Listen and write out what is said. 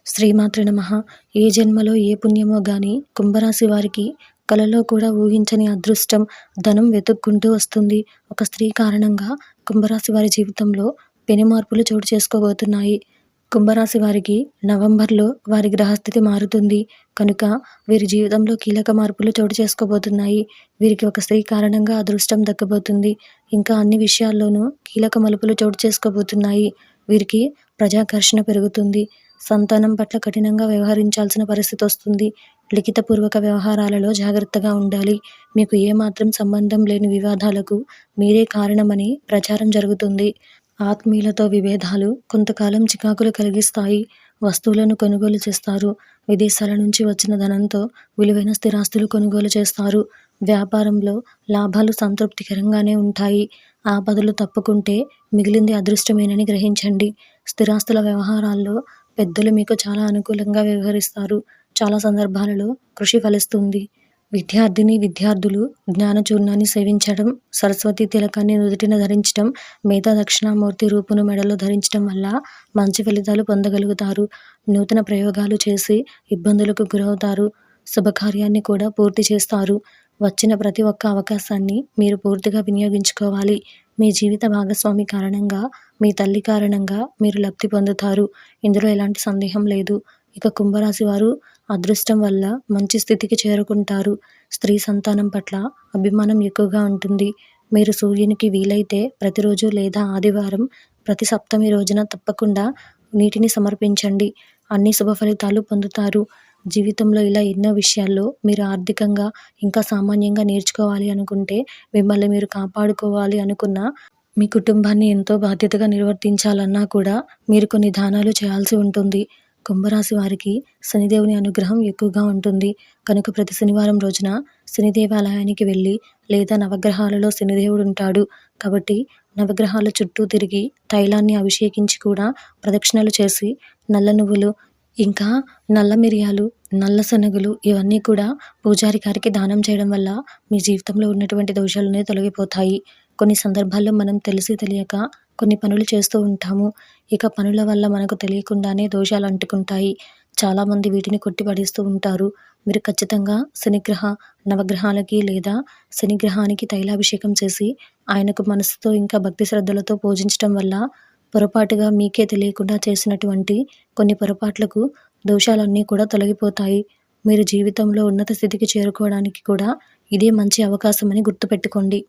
శ్రీమాత్రే నమః. ఏ జన్మలో ఏ పుణ్యమో గాని కుంభరాశి వారికి కలలో కూడా ఊహించని అదృష్టం, ధనం వెతుక్కుంటూ వస్తుంది. ఒక స్త్రీ కారణంగా కుంభరాశి వారి జీవితంలో పెను మార్పులు చోటు చేసుకోబోతున్నాయి. కుంభరాశి వారికి నవంబర్‌లో వారి గ్రహస్థితి మారుతుంది. కనుక వీరి జీవితంలో కీలక మార్పులు చోటు చేసుకోబోతున్నాయి. వీరికి ఒక స్త్రీ కారణంగా అదృష్టం దక్కబోతుంది. ఇంకా అన్ని విషయాల్లోనూ కీలక మలుపులు చోటు చేసుకోబోతున్నాయి. వీరికి ప్రజాకర్షణ పెరుగుతుంది. సంతానం పట్ల కఠినంగా వ్యవహరించాల్సిన పరిస్థితి వస్తుంది. లిఖితపూర్వక వ్యవహారాలలో జాగ్రత్తగా ఉండాలి. మీకు ఏమాత్రం సంబంధం లేని వివాదాలకు మీరే కారణమని ప్రచారం జరుగుతుంది. ఆత్మీయులతో విభేదాలు కొంతకాలం చికాకులు కలిగిస్తాయి. వస్తువులను కొనుగోలు చేస్తారు. విదేశాల నుంచి వచ్చిన ధనంతో విలువైన స్థిరాస్తులు కొనుగోలు చేస్తారు. వ్యాపారంలో లాభాలు సంతృప్తికరంగానే ఉంటాయి. ఆపదలు తప్పుకుంటే మిగిలింది అదృష్టమేనని గ్రహించండి. స్థిరాస్తుల వ్యవహారాల్లో పెద్దలు మీకు చాలా అనుకూలంగా వ్యవహరిస్తారు. చాలా సందర్భాలలో కృషి ఫలిస్తుంది. విద్యార్థులు జ్ఞానచూర్ణాన్ని సేవించడం, సరస్వతీ తిలకాన్ని నుదుటిన ధరించడం, మేధా దక్షిణామూర్తి రూపును మెడలో ధరించడం వల్ల మంచి ఫలితాలు పొందగలుగుతారు. నూతన ప్రయోగాలు చేసి ఇబ్బందులకు గురవుతారు. శుభకార్యాన్ని కూడా పూర్తి చేస్తారు. వచ్చిన ప్రతి ఒక్క అవకాశాన్ని మీరు పూర్తిగా వినియోగించుకోవాలి. మీ జీవిత భాగస్వామి కారణంగా, మీ తల్లి కారణంగా మీరు లబ్ధి పొందుతారు. ఇందులో ఎలాంటి సందేహం లేదు. ఇక కుంభరాశి వారు అదృష్టం వల్ల మంచి స్థితికి చేరుకుంటారు. స్త్రీ సంతానం పట్ల అభిమానం ఎక్కువగా ఉంటుంది. మీరు సూర్యునికి వీలైతే ప్రతిరోజు లేదా ఆదివారం ప్రతి సప్తమి రోజున తప్పకుండా నీటిని సమర్పించండి. అన్ని శుభ ఫలితాలు పొందుతారు. జీవితంలో ఇలా ఎన్నో విషయాల్లో మీరు ఆర్థికంగా ఇంకా సామాన్యంగా నేర్చుకోవాలి అనుకుంటే, మిమ్మల్ని మీరు కాపాడుకోవాలి అనుకున్నా, మీ కుటుంబాన్ని ఎంతో బాధ్యతగా నిర్వర్తించాలన్నా కూడా మీరు కొన్ని దానాలు చేయాల్సి ఉంటుంది. కుంభరాశి వారికి శనిదేవుని అనుగ్రహం ఎక్కువగా ఉంటుంది. కనుక ప్రతి శనివారం రోజున శని దేవాలయానికి వెళ్ళి లేదా నవగ్రహాలలో శనిదేవుడు ఉంటాడు కాబట్టి నవగ్రహాల చుట్టూ తిరిగి తైలాన్ని అభిషేకించి కూడా ప్రదక్షిణలు చేసి నల్ల నువ్వులు, ఇంకా నల్ల మిరియాలు, నల్ల శనగలు ఇవన్నీ కూడా పూజారి గారికి దానం చేయడం వల్ల మీ జీవితంలో ఉన్నటువంటి దోషాలన్నీ తొలగిపోతాయి. కొన్ని సందర్భాల్లో మనం తెలిసి తెలియక కొన్ని పనులు చేస్తూ ఉంటాము. ఇక పనుల వల్ల మనకు తెలియకుండానే దోషాలు అంటుకుంటాయి. చాలామంది వీటిని కొట్టిపడేస్తూ ఉంటారు. మీరు ఖచ్చితంగా శనిగ్రహ నవగ్రహాలకి లేదా శనిగ్రహానికి తైలాభిషేకం చేసి ఆయనకు మనసుతో ఇంకా భక్తి శ్రద్ధలతో పూజించడం వల్ల పొరపాటుగా మీకే తెలియకుండా చేసినటువంటి కొన్ని పొరపాట్లకు దోషాలన్నీ కూడా తొలగిపోతాయి. మీరు జీవితంలో ఉన్నత స్థితికి చేరుకోవడానికి కూడా ఇదే మంచి అవకాశం అని గుర్తుపెట్టుకోండి.